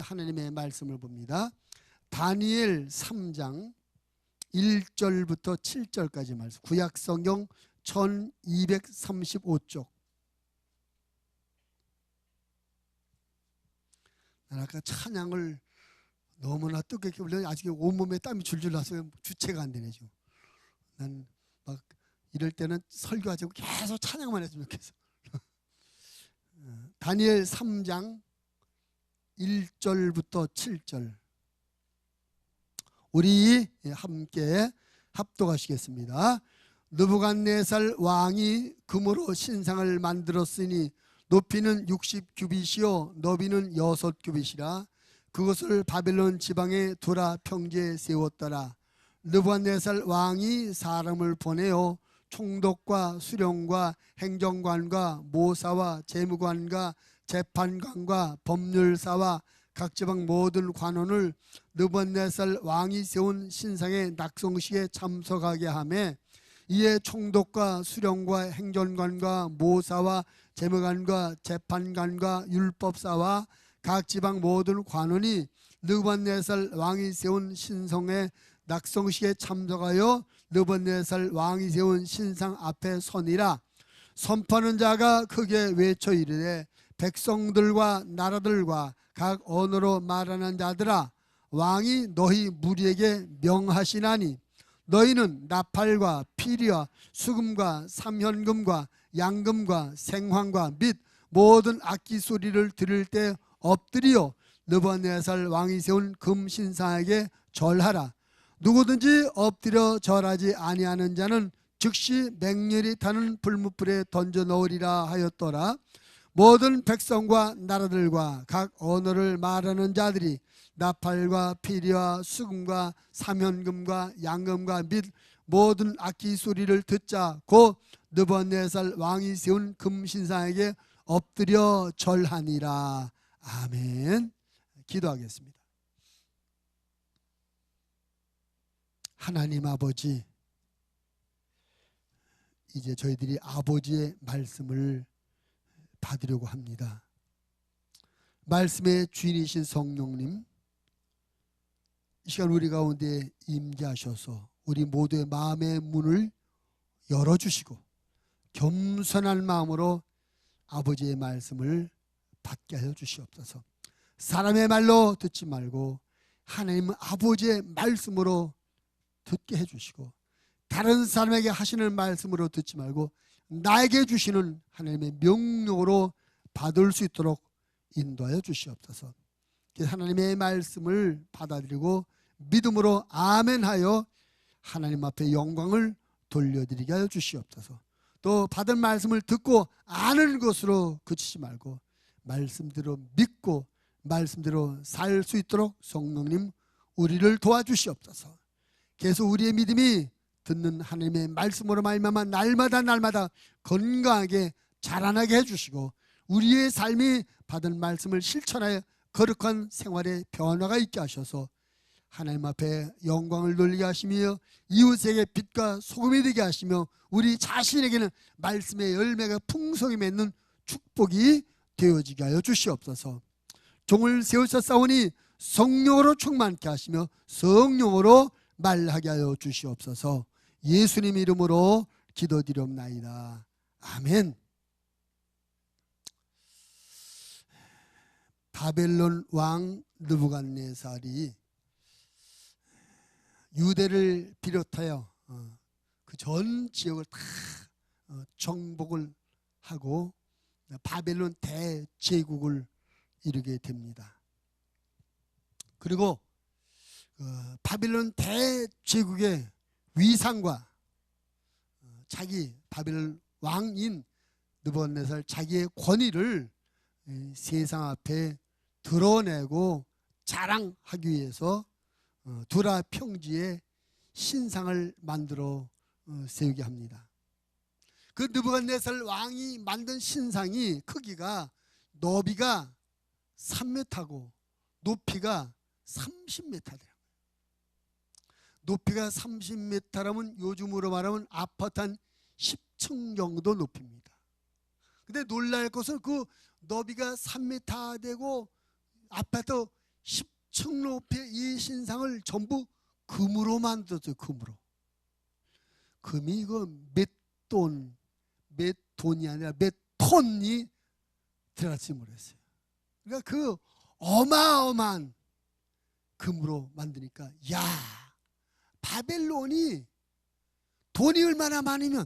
하나님의 말씀을 봅니다. 다니엘 3장 1절부터 7절까지 말씀. 구약성경 1235쪽. 난 아까 찬양을 너무나 뜨겁게 불렀는데 아직 온몸에 땀이 줄줄 나서 주체가 안 되네 지금. 난 막 이럴 때는 설교하지 않고 계속 찬양만 했으면 좋겠어. 다니엘 3장 1절부터 7절 우리 함께 합독하시겠습니다. 느부갓네살 왕이 금으로 신상을 만들었으니 높이는 60규빗이요 너비는 6규빗이라 그것을 바벨론 지방의 두라 평지에 세웠더라. 느부갓네살 왕이 사람을 보내어 총독과 수령과 행정관과 모사와 재무관과 재판관과 법률사와 각 지방 모든 관원을 느부갓네살 왕이 세운 신상의 낙성식에 참석하게 하며 이에 총독과 수령과 행정관과 모사와 재무관과 재판관과 율법사와 각 지방 모든 관원이 느부갓네살 왕이 세운 신성의 낙성식에 참석하여 느부갓네살 왕이 세운 신상 앞에 서니라. 선포하는 자가 크게 외쳐 이르되 백성들과 나라들과 각 언어로 말하는 자들아 왕이 너희 무리에게 명하시나니 너희는 나팔과 피리와 수금과 삼현금과 양금과 생황과 및 모든 악기 소리를 들을 때 엎드리어 느부갓네살 왕이 세운 금신상에게 절하라. 누구든지 엎드려 절하지 아니하는 자는 즉시 맹렬히 타는 불뭇불에 던져 넣으리라 하였더라. 모든 백성과 나라들과 각 언어를 말하는 자들이 나팔과 피리와 수금과 삼현금과 양금과 및 모든 악기 소리를 듣자 곧 느부갓네살 왕이 세운 금신상에게 엎드려 절하니라. 아멘. 기도하겠습니다. 하나님 아버지, 이제 저희들이 아버지의 말씀을 받으려고 합니다. 말씀의 주인이신 성령님, 이 시간 우리 가운데 임재하셔서 우리 모두의 마음의 문을 열어주시고 겸손한 마음으로 아버지의 말씀을 받게 하여 주시옵소서. 사람의 말로 듣지 말고 하나님 아버지의 말씀으로 듣게 해주시고 다른 사람에게 하시는 말씀으로 듣지 말고 나에게 주시는 하나님의 명령으로 받을 수 있도록 인도하여 주시옵소서. 하나님의 말씀을 받아들이고 믿음으로 아멘하여 하나님 앞에 영광을 돌려드리게 하여 주시옵소서. 또 받은 말씀을 듣고 아는 것으로 그치지 말고 말씀대로 믿고 말씀대로 살 수 있도록 성령님 우리를 도와주시옵소서. 계속 우리의 믿음이 듣는 하나님의 말씀으로 말미암아 날마다 건강하게 자라나게 해주시고 우리의 삶이 받은 말씀을 실천하여 거룩한 생활에 변화가 있게 하셔서 하나님 앞에 영광을 돌리게 하시며 이웃에게 빛과 소금이 되게 하시며 우리 자신에게는 말씀의 열매가 풍성히 맺는 축복이 되어지게 하여 주시옵소서. 종을 세우셨사오니 성령으로 충만케 하시며 성령으로 말하게 하여 주시옵소서. 예수님 이름으로 기도드리옵나이다. 아멘. 바벨론 왕 느부갓네살이 유대를 비롯하여 그 전 지역을 다 정복을 하고 바벨론 대제국을 이루게 됩니다. 그리고 바벨론 대제국의 위상과 자기 바벨론 왕인 느부갓네살 자기의 권위를 세상 앞에 드러내고 자랑하기 위해서 두라 평지에 신상을 만들어 세우게 합니다. 그 느부갓네살 왕이 만든 신상이 크기가 너비가 3m고 높이가 30m 돼요. 높이가 30m라면 요즘으로 말하면 아파트 한 10층 정도 높입니다. 근데 놀랄 것은 그 너비가 3m 되고 아파트 10층 높이의 이 신상을 전부 금으로 만들었어요. 금으로. 금이 이거 몇 돈이 아니라 몇 톤이 들어갔지 모르겠어요. 그러니까 그 어마어마한 금으로 만드니까, 야, 바벨론이 돈이 얼마나 많으면,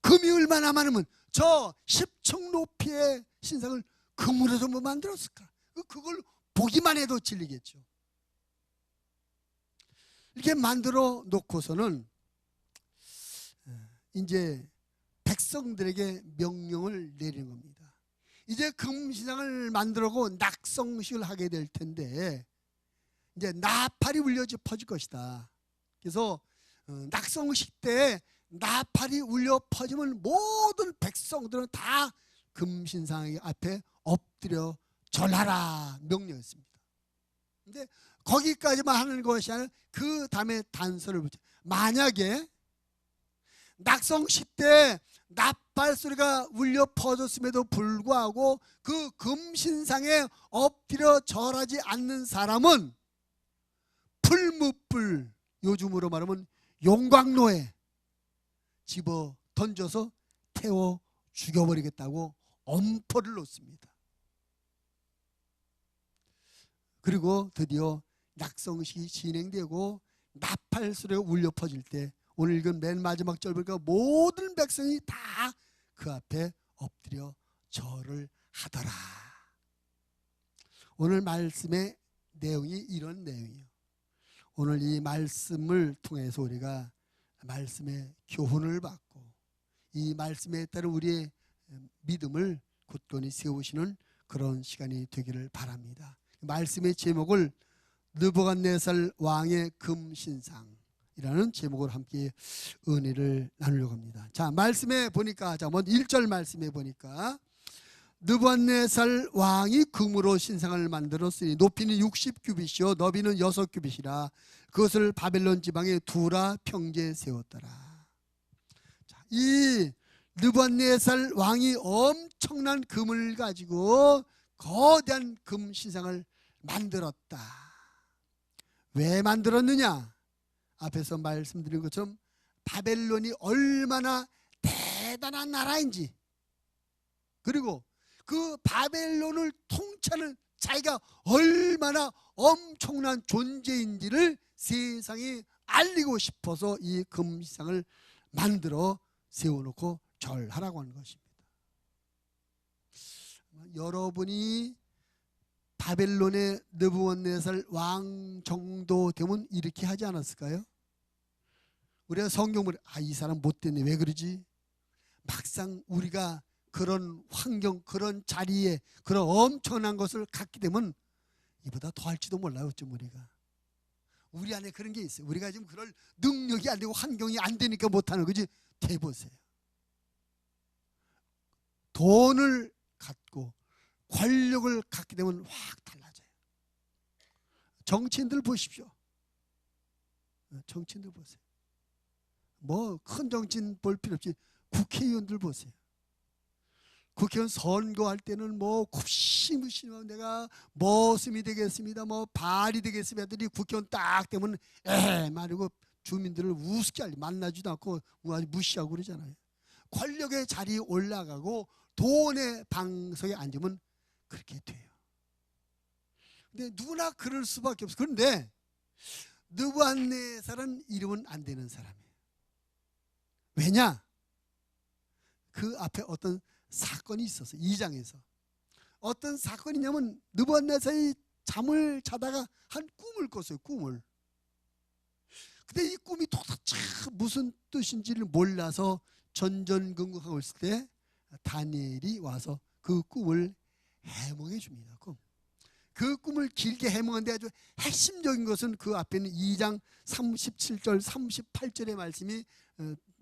금이 얼마나 많으면 저 10층 높이의 신상을 금으로 전부 만들었을까? 그걸 보기만 해도 질리겠죠. 이렇게 만들어 놓고서는 이제 백성들에게 명령을 내리는 겁니다. 이제 금신상을 만들고 낙성식을 하게 될 텐데, 이제 나팔이 울려 퍼질 것이다. 그래서 낙성식 때 나팔이 울려 퍼지면 모든 백성들은 다 금신상 앞에 엎드려 절하라 명령했습니다. 근데 거기까지만 하는 것이 아니라 그 다음에 단서를 붙여. 만약에 낙성식 때 나팔 소리가 울려 퍼졌음에도 불구하고 그 금신상에 엎드려 절하지 않는 사람은 풀무불, 요즘으로 말하면 용광로에 집어 던져서 태워 죽여버리겠다고 엄포를 놓습니다. 그리고 드디어 낙성식이 진행되고 나팔 소리가 울려 퍼질 때, 오늘 읽은 맨 마지막 절 보니까 모든 백성이 다 그 앞에 엎드려 절을 하더라. 오늘 말씀의 내용이 이런 내용이에요. 오늘 이 말씀을 통해서 우리가 말씀의 교훈을 받고 이 말씀에 따른 우리의 믿음을 굳건히 세우시는 그런 시간이 되기를 바랍니다. 말씀의 제목을 느부갓네살 왕의 금신상이라는 제목으로 함께 은혜를 나누려고 합니다. 자, 말씀에 보니까, 자, 먼저 1절 말씀에 보니까 느부갓네살 왕이 금으로 신상을 만들었으니 높이는 60규빗이요 너비는 6규빗이라 그것을 바벨론 지방의 두라 평지에 세웠더라. 자, 이 느부갓네살 왕이 엄청난 금을 가지고 거대한 금 신상을 만들었다. 왜 만들었느냐? 앞에서 말씀드린 것처럼 바벨론이 얼마나 대단한 나라인지, 그리고 그 바벨론을 통치하는 자기가 얼마나 엄청난 존재인지를 세상에 알리고 싶어서 이 금신상을 만들어 세워놓고 절하라고 하는 것입니다. 여러분이 바벨론의 느부갓네살 왕 정도 되면 이렇게 하지 않았을까요? 우리가 성경을 이 사람 못됐네, 왜 그러지? 막상 우리가 그런 환경, 그런 자리에 그런 엄청난 것을 갖게 되면 이보다 더 할지도 몰라요. 어쩜 우리 안에 그런 게 있어요. 우리가 지금 그럴 능력이 안 되고 환경이 안 되니까 못하는 거지. 대보세요. 돈을 갖고 권력을 갖게 되면 확 달라져요. 정치인들 보십시오. 정치인들 보세요. 뭐 큰 정치인 볼 필요 없지. 국회의원들 보세요. 국회의원 선거할 때는 뭐 굽신굽신 내가 머슴이 되겠습니다, 뭐 발이 되겠습니다 하더니 국회의원 딱 되면 말이고 주민들을 우습게 만나지도 않고 무시하고 그러잖아요. 권력의 자리에 올라가고 돈의 방석에 앉으면 그렇게 돼요. 근데 누구나 그럴 수밖에 없어요. 그런데 느부갓네살은 이러면 안 되는 사람이에요. 왜냐? 그 앞에 어떤 사건이 있었어요. 2장에서 어떤 사건이냐면 느부갓네살이 잠을 자다가 한 꿈을 꿨어요. 꿈을. 근데 이 꿈이 도대체 무슨 뜻인지를 몰라서 전전긍긍하고 있을 때 다니엘이 와서 그 꿈을 해몽해 줍니다. 그 꿈을 길게 해몽하는데 아주 핵심적인 것은 그 앞에 있는 2장 37절 38절의 말씀이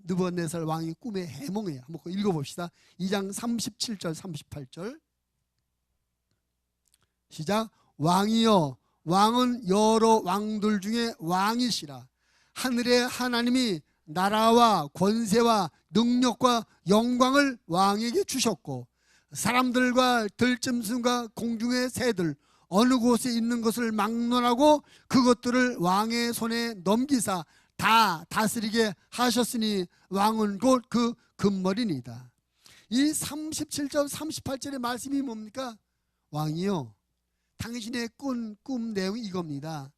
느부갓네살 왕이 꿈의 해몽이에요. 한번 읽어봅시다. 2장 37절 38절 시작. 왕이여, 왕은 여러 왕들 중에 왕이시라. 하늘의 하나님이 나라와 권세와 능력과 영광을 왕에게 주셨고 사람들과 들짐승과 공중의 새들 어느 곳에 있는 것을 막론하고 그것들을 왕의 손에 넘기사 다 다스리게 하셨으니 왕은 곧 그 금머리니이다. 이 37절 38절의 말씀이 뭡니까? 왕이요, 당신의 꿈 내용이 이겁니다.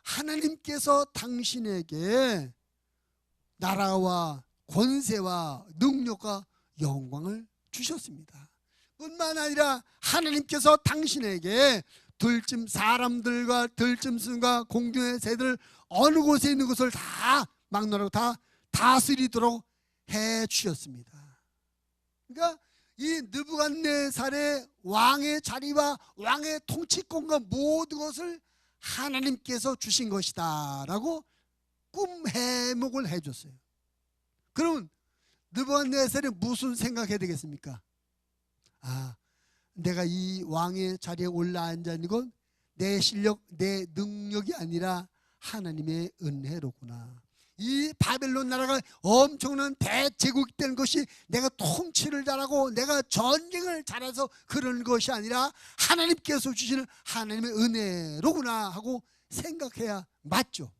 하나님께서 당신에게 나라와 권세와 능력과 영광을 주셨습니다. 뿐만 아니라 하나님께서 당신에게 사람들과 들짐승과 공중의 새들 어느 곳에 있는 것을 다 막론하고 다 다스리도록 해 주셨습니다. 그러니까 이 느부갓네살의 왕의 자리와 왕의 통치권과 모든 것을 하나님께서 주신 것이다 라고 꿈 해목을 해줬어요. 그럼 느부갓네살이 무슨 생각해야 되겠습니까? 내가 이 왕의 자리에 올라앉은 건 내 실력, 내 능력이 아니라 하나님의 은혜로구나. 이 바벨론 나라가 엄청난 대제국이 된 것이 내가 통치를 잘하고 내가 전쟁을 잘해서 그런 것이 아니라 하나님께서 주시는 하나님의 은혜로구나 하고 생각해야 맞죠.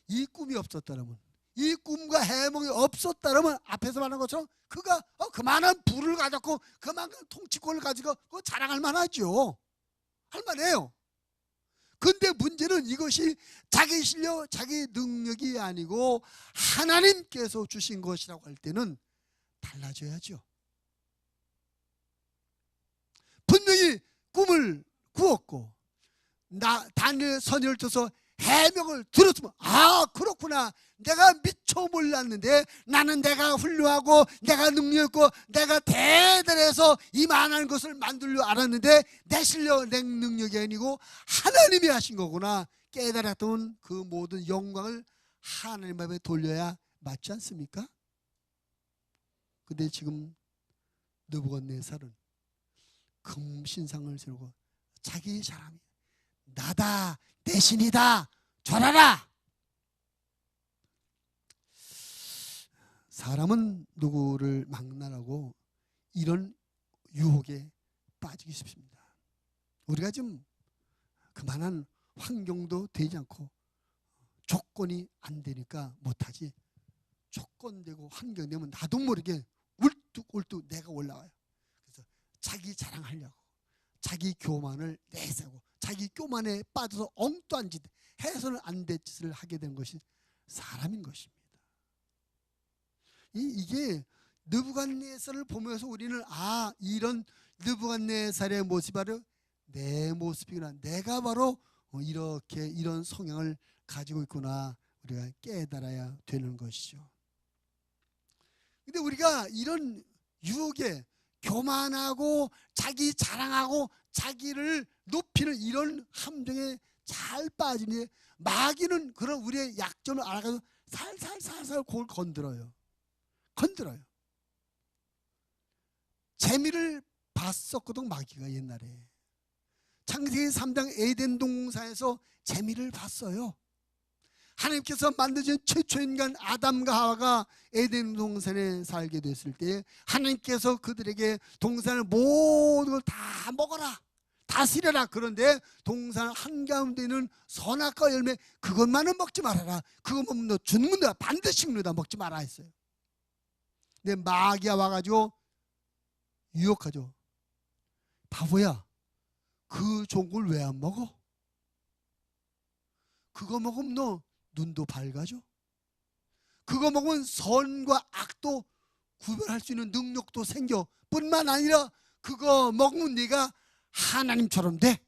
이 꿈이 없었다면, 이 꿈과 해몽이 없었다면 앞에서 말한 것처럼 그가 그만한 부를 가졌고 그만한 통치권을 가지고 그거 자랑할 만하죠. 할 만해요. 근데 문제는 이것이 자기 실력, 자기 능력이 아니고 하나님께서 주신 것이라고 할 때는 달라져야죠. 분명히 꿈을 꾸었고 다니엘 선지를 쳐서 해명을 들었으면 그렇구나, 내가 미처 몰랐는데 나는 내가 훌륭하고 내가 능력 있고 내가 대단해서 이만한 것을 만들려 알았는데 내 실력, 내 능력이 아니고 하나님이 하신 거구나 깨달았던 그 모든 영광을 하나님 앞에 돌려야 맞지 않습니까? 근데 지금 느부갓네살은 금신상을 세우고 자기 자랑이 나다, 내 신이다, 절하라. 사람은 누구를 막론하고 이런 유혹에 빠지기 쉽습니다. 우리가 지금 그만한 환경도 되지 않고 조건이 안 되니까 못하지, 조건되고 환경되면 나도 모르게 울뚝울뚝 내가 올라와요. 그래서 자기 자랑하려고 자기 교만을 내세우고 자기 교만에 빠져서 엉뚱한 짓, 해서는 안 될 짓을 하게 된 것이 사람인 것입니다. 이게 느부갓네살을 보면서 우리는 이런 느부갓네살의 모습이 바로 내 모습이구나, 내가 바로 이렇게 이런 성향을 가지고 있구나, 우리가 깨달아야 되는 것이죠. 근데 우리가 이런 유혹에 교만하고 자기 자랑하고 자기를 높이는 이런 함정에 잘 빠지니 마귀는 그런 우리의 약점을 알아가서 살살 골 건드려요. 재미를 봤었거든 마귀가. 옛날에 창세기 3장 에덴 동산에서 재미를 봤어요. 하나님께서 만드신 최초 인간 아담과 하와가 에덴 동산에 살게 됐을 때 하나님께서 그들에게 동산을 모든 걸 다 먹어라, 다스려라. 그런데 동산 한가운데 있는 선악과 열매 그것만은 먹지 말아라. 그거 먹으면 너 죽는다, 반드시 죽는다, 먹지 마라 했어요. 근데 마귀가 와가지고 유혹하죠. 바보야, 그 좋은 걸 왜 안 먹어? 그거 먹으면 너 눈도 밝아져. 그거 먹으면 선과 악도 구별할 수 있는 능력도 생겨. 뿐만 아니라 그거 먹으면 네가 하나님처럼 돼.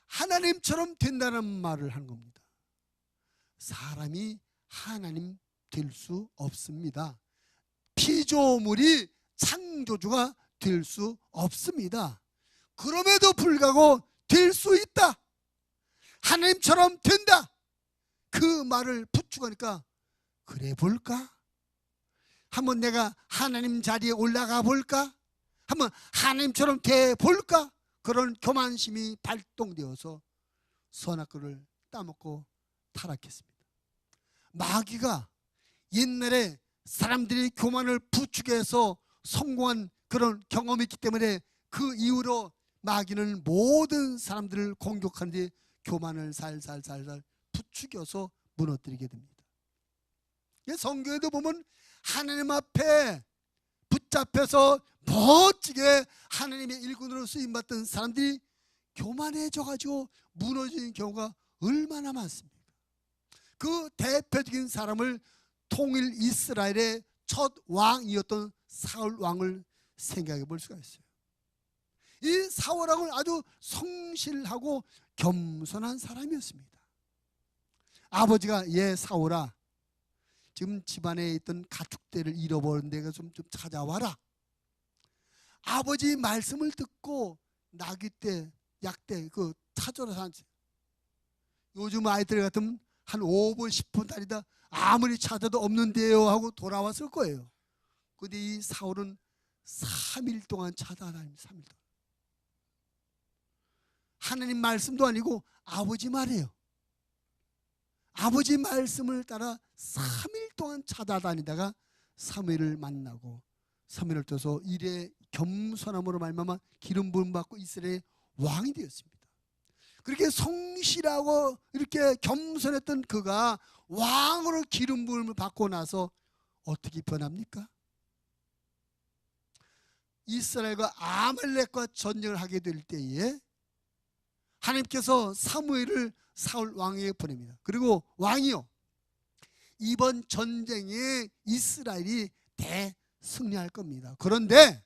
하나님처럼 된다는 말을 하는 겁니다. 사람이 하나님 될 수 없습니다. 피조물이 창조주가 될 수 없습니다. 그럼에도 불구하고 될 수 있다, 하나님처럼 된다, 그 말을 부추기니까 그래 볼까? 한번 내가 하나님 자리에 올라가 볼까? 한번 하나님처럼 돼 볼까? 그런 교만심이 발동되어서 선악과를 따먹고 타락했습니다. 마귀가 옛날에 사람들이 교만을 부추겨서 성공한 그런 경험이 있기 때문에 그 이후로 마귀는 모든 사람들을 공격하는 데 교만을 살살살살 부추겨서 무너뜨리게 됩니다. 성경에도 보면 하나님 앞에 붙잡혀서 멋지게 하나님의 일꾼으로 쓰임받던 사람들이 교만해져가지고 무너지는 경우가 얼마나 많습니까? 그 대표적인 사람을 통일 이스라엘의 첫 왕이었던 사울 왕을 생각해 볼 수가 있어요. 이 사울 왕은 아주 성실하고 겸손한 사람이었습니다. 아버지가 사울아, 지금 집안에 있던 가축대를 잃어버린 데가 좀 찾아와라. 아버지 말씀을 듣고 나귀떼, 약대 찾아라. 요즘 아이들 같으면 한 5분 10분 다니다 아무리 찾아도 없는데요 하고 돌아왔을 거예요. 근데 이 사울은 3일 동안 찾아다닙니다. 3일 동안. 하나님 말씀도 아니고 아버지 말이에요. 아버지 말씀을 따라 3일 동안 찾아다니다가 사무엘을 만나고 사무엘을 떠서 일에 겸손함으로 말미암아 기름 부음 받고 이스라엘의 왕이 되었습니다. 그렇게 성실하고 이렇게 겸손했던 그가 왕으로 기름 부음을 받고 나서 어떻게 변합니까? 이스라엘과 아말렉과 전쟁을 하게 될 때에 하나님께서 사무엘을 사울 왕에게 보냅니다. 그리고 왕이요, 이번 전쟁에 이스라엘이 대승리할 겁니다. 그런데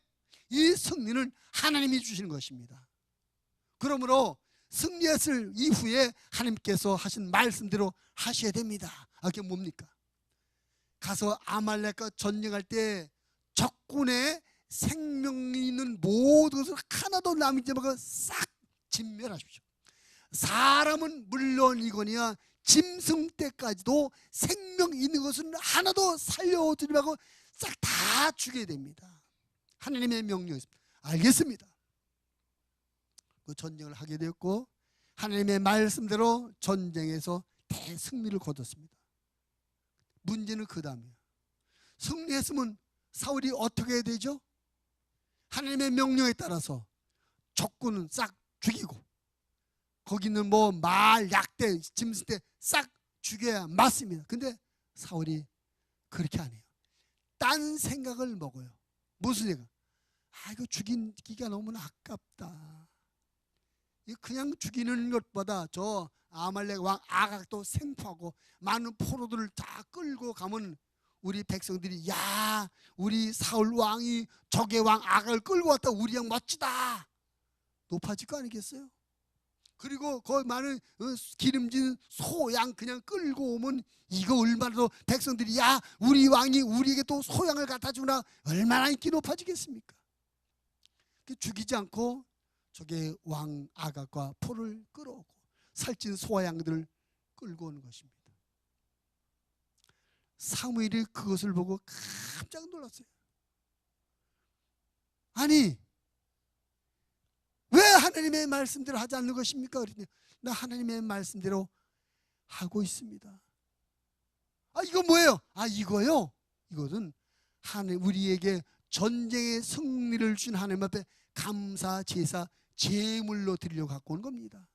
이 승리는 하나님이 주시는 것입니다. 그러므로 승리했을 이후에 하나님께서 하신 말씀대로 하셔야 됩니다. 그게 뭡니까? 가서 아말렉과 전쟁할 때 적군의 생명이 있는 모든 것을 하나도 남기지 말고 싹 진멸하십시오. 사람은 물론이거니와 짐승 때까지도 생명 있는 것은 하나도 살려두지 말고 싹 다 죽여야 됩니다. 하나님의 명령이었습니다. 알겠습니다. 그 전쟁을 하게 되었고 하나님의 말씀대로 전쟁에서 대승리를 거뒀습니다. 문제는 그 다음이에요. 승리했으면 사울이 어떻게 해야 되죠? 하나님의 명령에 따라서 적군은 싹 죽이고 거기는 말, 약대, 짐승 때 싹 죽여야 맞습니다. 근데 사울이 그렇게 안 해요. 딴 생각을 먹어요. 무슨 생각? 이거 죽이기가 너무 아깝다. 그냥 죽이는 것보다 저 아말렉 왕 아각도 생포하고 많은 포로들을 다 끌고 가면 우리 백성들이 우리 사울 왕이 적의 왕 아각을 끌고 왔다, 우리 양 멋지다, 높아질 거 아니겠어요? 그리고 거기 많은 기름진 소, 양 그냥 끌고 오면 이거 얼마나 더 백성들이 우리 왕이 우리에게 또 소양을 갖다 주나 얼마나 인기 높아지겠습니까? 죽이지 않고 저게 왕 아각과 포를 끌어오고 살찐 소와 양들을 끌고 오는 것입니다. 사무엘이 그것을 보고 깜짝 놀랐어요. 아니, 왜 하나님의 말씀대로 하지 않는 것입니까? 그랬더니 나 하나님의 말씀대로 하고 있습니다. 이거 뭐예요? 이거요? 이것은 하나님 우리에게 전쟁의 승리를 준 하나님 앞에 감사, 제사, 제물로 드리려고 갖고 온 겁니다.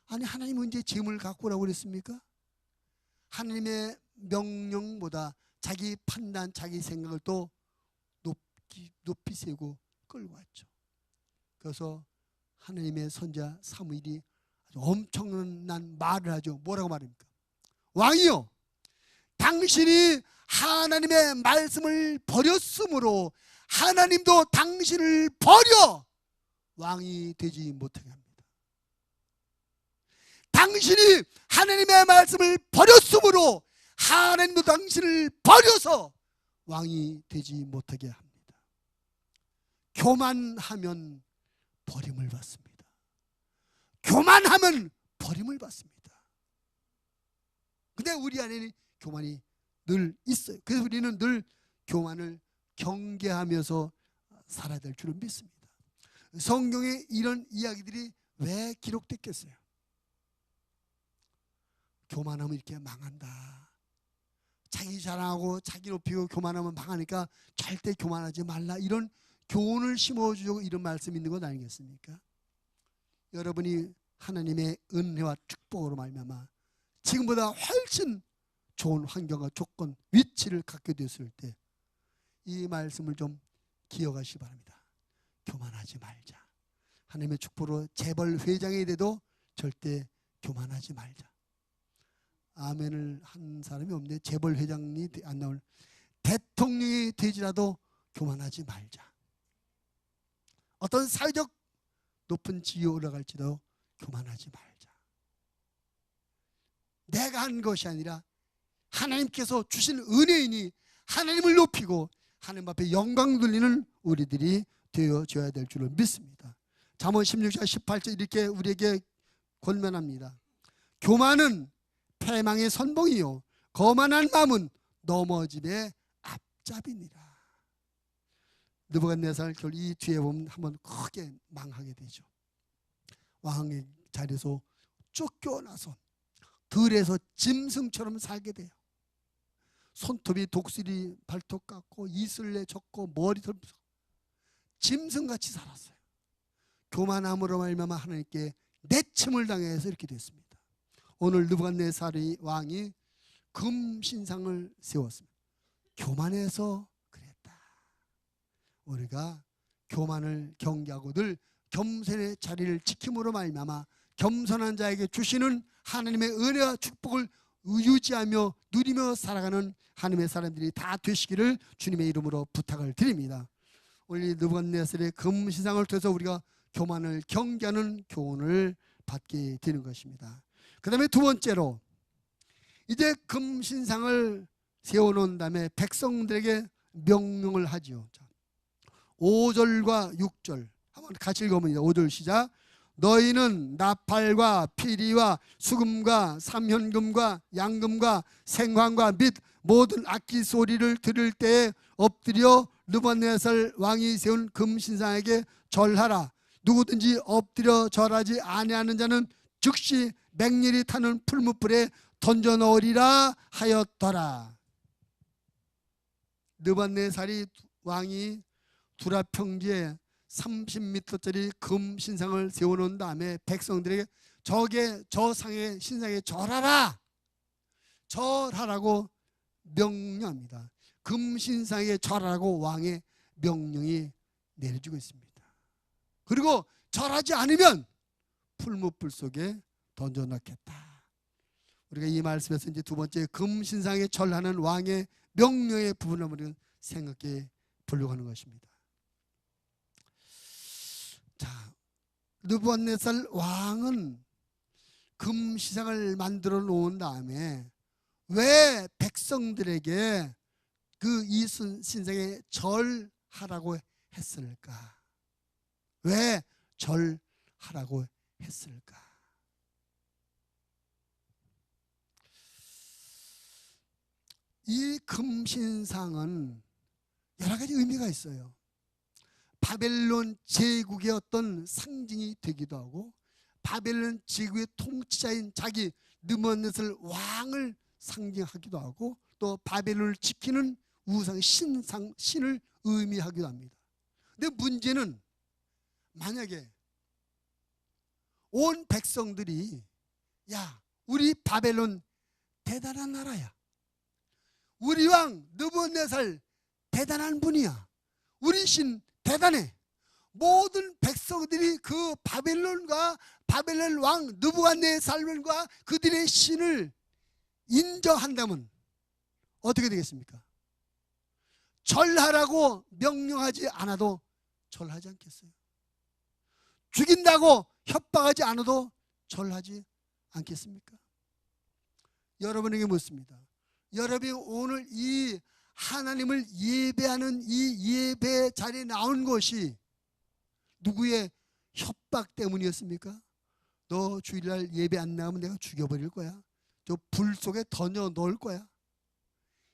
아니, 하나님은 언제 제물을 갖고 오라고 그랬습니까? 하나님의 명령보다 자기 판단, 자기 생각을 또 높이 세우고 끌고 왔죠. 그래서 하나님의 선지자 사무엘이 아주 엄청난 말을 하죠. 뭐라고 말합니까? 왕이요, 당신이 하나님의 말씀을 버렸으므로 하나님도 당신을 버려 왕이 되지 못하게 합니다. 당신이 하나님의 말씀을 버렸으므로 하나님도 당신을 버려서 왕이 되지 못하게 합니다. 교만하면 버림을 받습니다. 교만하면 버림을 받습니다. 근데 우리 안에는 교만이 늘 있어요. 그래서 우리는 늘 교만을 경계하면서 살아야 될 줄은 믿습니다. 성경에 이런 이야기들이 왜 기록됐겠어요? 교만하면 이렇게 망한다. 자기 자랑하고 자기 높이고 교만하면 망하니까 절대 교만하지 말라, 이런 교훈을 심어주려고 이런 말씀이 있는 것 아니겠습니까? 여러분이 하나님의 은혜와 축복으로 말미암아 지금보다 훨씬 좋은 환경과 조건, 위치를 갖게 됐을 때 이 말씀을 좀 기억하시기 바랍니다. 교만하지 말자. 하나님의 축복으로 재벌 회장이 돼도 절대 교만하지 말자. 아멘을 한 사람이 없는데 재벌 회장이 안 나올, 대통령이 되지라도 교만하지 말자. 어떤 사회적 높은 지위에 올라갈지도 교만하지 말자. 내가 한 것이 아니라 하나님께서 주신 은혜이니 하나님을 높이고 하나님 앞에 영광 돌리는 우리들이 되어줘야 될 줄로 믿습니다. 잠언 16장 18절 이렇게 우리에게 권면합니다. 교만은 패망의 선봉이요 거만한 마음은 넘어짐의 앞잡이니라. 느부갓네살 결국 이 뒤에 보면 한번 크게 망하게 되죠. 왕의 자리에서 쫓겨나서 들에서 짐승처럼 살게 돼요. 손톱이 독수리 발톱 같고 이슬레 젖고 머리털 짐승같이 살았어요. 교만함으로 말미암아 하나님께 내침을 당해서 이렇게 됐습니다. 오늘 느부갓네살 왕이 금신상을 세웠습니다. 교만해서 그랬다. 우리가 교만을 경계하고 늘 겸손의 자리를 지킴으로 말미암아 겸손한 자에게 주시는 하나님의 은혜와 축복을 유지하며 누리며 살아가는 하나님의 사람들이 다 되시기를 주님의 이름으로 부탁을 드립니다. 오늘 느부갓네살의 금신상을 통해서 우리가 교만을 경계하는 교훈을 받게 되는 것입니다. 그 다음에 두 번째로 이제 금신상을 세워놓은 다음에 백성들에게 명령을 하지요. 5절과 6절 한번 같이 읽어봅니다. 5절 시작. 너희는 나팔과 피리와 수금과 삼현금과 양금과 생황과 및 모든 악기 소리를 들을 때에 엎드려 느부갓네살 왕이 세운 금신상에게 절하라. 누구든지 엎드려 절하지 아니하는 자는 즉시 맹렬히 타는 풀무불에 던져 넣으리라 하였더라. 느부갓네살이 왕이 두라 평지에 30m짜리 금 신상을 세워놓은 다음에 백성들에게 저 상의 신상에 절하라, 절하라고 명령합니다. 금 신상에 절하라고 왕의 명령이 내려지고 있습니다. 그리고 절하지 않으면 풀무불 속에 던져 넣겠다. 우리가 이 말씀에서 이제 두 번째 금 신상에 절하는 왕의 명령의 부분을 우리가 생각해 보려고 하는 것입니다. 자, 느부갓네살 왕은 금신상을 만들어 놓은 다음에 왜 백성들에게 그 이 신상에 절하라고 했을까? 왜 절하라고 했을까? 이 금신상은 여러 가지 의미가 있어요. 바벨론 제국의 어떤 상징이 되기도 하고 바벨론 제국의 통치자인 자기 느부갓네살 왕을 상징하기도 하고 또 바벨론을 지키는 우상 신을 의미하기도 합니다. 근데 문제는 만약에 온 백성들이 야, 우리 바벨론 대단한 나라야, 우리 왕 느부갓네살 대단한 분이야, 우리 신 대단해, 모든 백성들이 그 바벨론과 바벨론 왕 느부갓네살과 그들의 신을 인정한다면 어떻게 되겠습니까? 절하라고 명령하지 않아도 절하지 않겠어요? 죽인다고 협박하지 않아도 절하지 않겠습니까? 여러분에게 묻습니다. 여러분이 오늘 이 하나님을 예배하는 이 예배 자리에 나온 것이 누구의 협박 때문이었습니까? 너 주일날 예배 안 나가면 내가 죽여버릴 거야, 저 불 속에 던져 넣을 거야,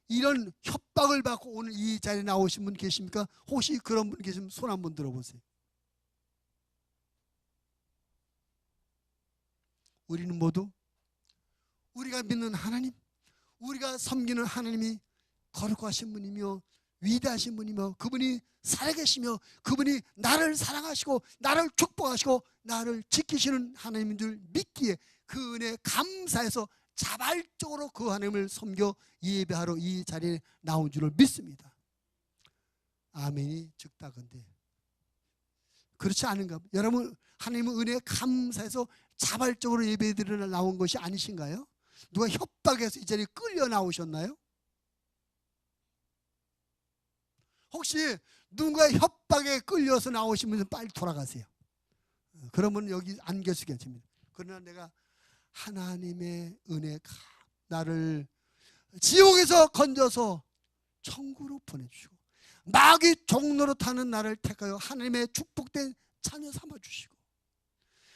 이런 협박을 받고 오늘 이 자리에 나오신 분 계십니까? 혹시 그런 분 계시면 손 한번 들어보세요. 우리는 모두 우리가 믿는 하나님, 우리가 섬기는 하나님이 거룩하신 분이며 위대하신 분이며 그분이 살아계시며 그분이 나를 사랑하시고 나를 축복하시고 나를 지키시는 하나님인 줄 믿기에 그 은혜에 감사해서 자발적으로 그 하나님을 섬겨 예배하러 이 자리에 나온 줄을 믿습니다. 아멘이 즉다건대 그렇지 않은가? 여러분 하나님의 은혜에 감사해서 자발적으로 예배드리러 나온 것이 아니신가요? 누가 협박해서 이 자리에 끌려 나오셨나요? 혹시 누군가 협박에 끌려서 나오신 분은 빨리 돌아가세요. 그러면 여기 안 계시겠습니다. 그러나 내가 하나님의 은혜가 나를 지옥에서 건져서 천국으로 보내주시고 마귀 종로로 타는 나를 택하여 하나님의 축복된 자녀 삼아주시고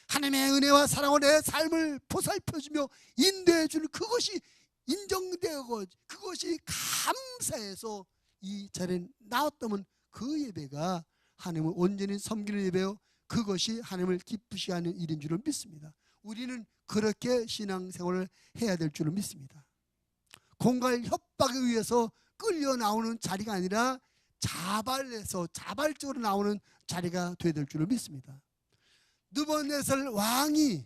하나님의 은혜와 사랑으로 내 삶을 보살펴주며 인도해주는 그것이 인정되고 그것이 감사해서 이 자리에 나왔다면 그 예배가 하나님을 온전히 섬기는 예배요 그것이 하나님을 기쁘시게 하는 일인 줄을 믿습니다. 우리는 그렇게 신앙생활을 해야 될 줄을 믿습니다. 공갈 협박에 의해서 끌려 나오는 자리가 아니라 자발해서 자발적으로 나오는 자리가 되어야 될 줄을 믿습니다. 느부갓네살 왕이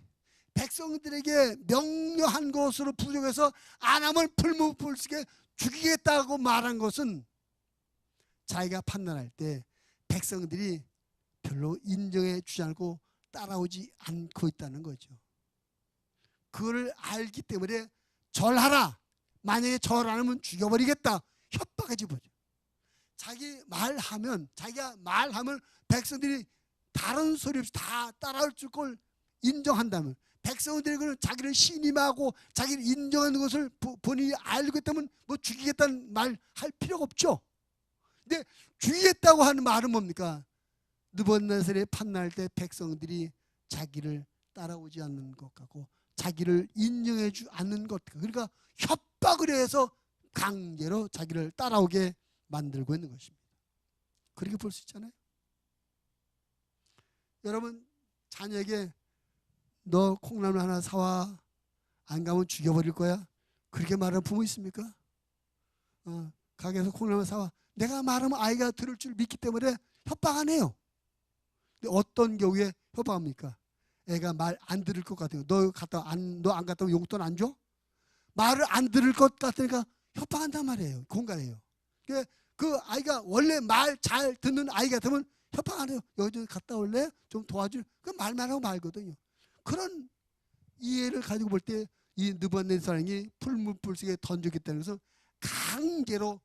백성들에게 명료한 것으로 부족해서 안 하면 불무불식에 죽이겠다고 말한 것은 자기가 판단할 때 백성들이 별로 인정해 주지 않고 따라오지 않고 있다는 거죠. 그걸 알기 때문에 절하라. 만약에 절 안 하면 죽여버리겠다. 협박하지 보죠. 자기가 말하면 백성들이 다른 소리 없이 다 따라올 걸 인정한다면 백성들이 자기를 신임하고 자기를 인정하는 것을 본인이 알고 있다면 뭐 죽이겠다는 말 할 필요가 없죠. 근데 죽이겠다고 하는 말은 뭡니까? 느부갓네살이 판단할 때 백성들이 자기를 따라오지 않는 것 같고 자기를 인정해 주지 않는 것 같고 그러니까 협박을 해서 강제로 자기를 따라오게 만들고 있는 것입니다. 그렇게 볼 수 있잖아요. 여러분 자녀에게 너 콩나물 하나 사와 안 가면 죽여버릴 거야 그렇게 말하는 부모 있습니까? 가게에서 콩나물 사와 내가 말하면 아이가 들을 줄 믿기 때문에 협박 안 해요. 근데 어떤 경우에 협박합니까? 애가 말 안 들을 것 같아요. 너 안 갔다 오면 용돈 안 줘? 말을 안 들을 것 같으니까 협박한단 말이에요. 공갈해요. 그 아이가 원래 말 잘 듣는 아이 같으면 협박 안 해요. 여기 갔다 올래? 좀 도와줄? 그 말만 하고 말거든요. 그런 이해를 가지고 볼 때 이 느부갓네살이 풀무불식에 던지겠다는 것은 강제로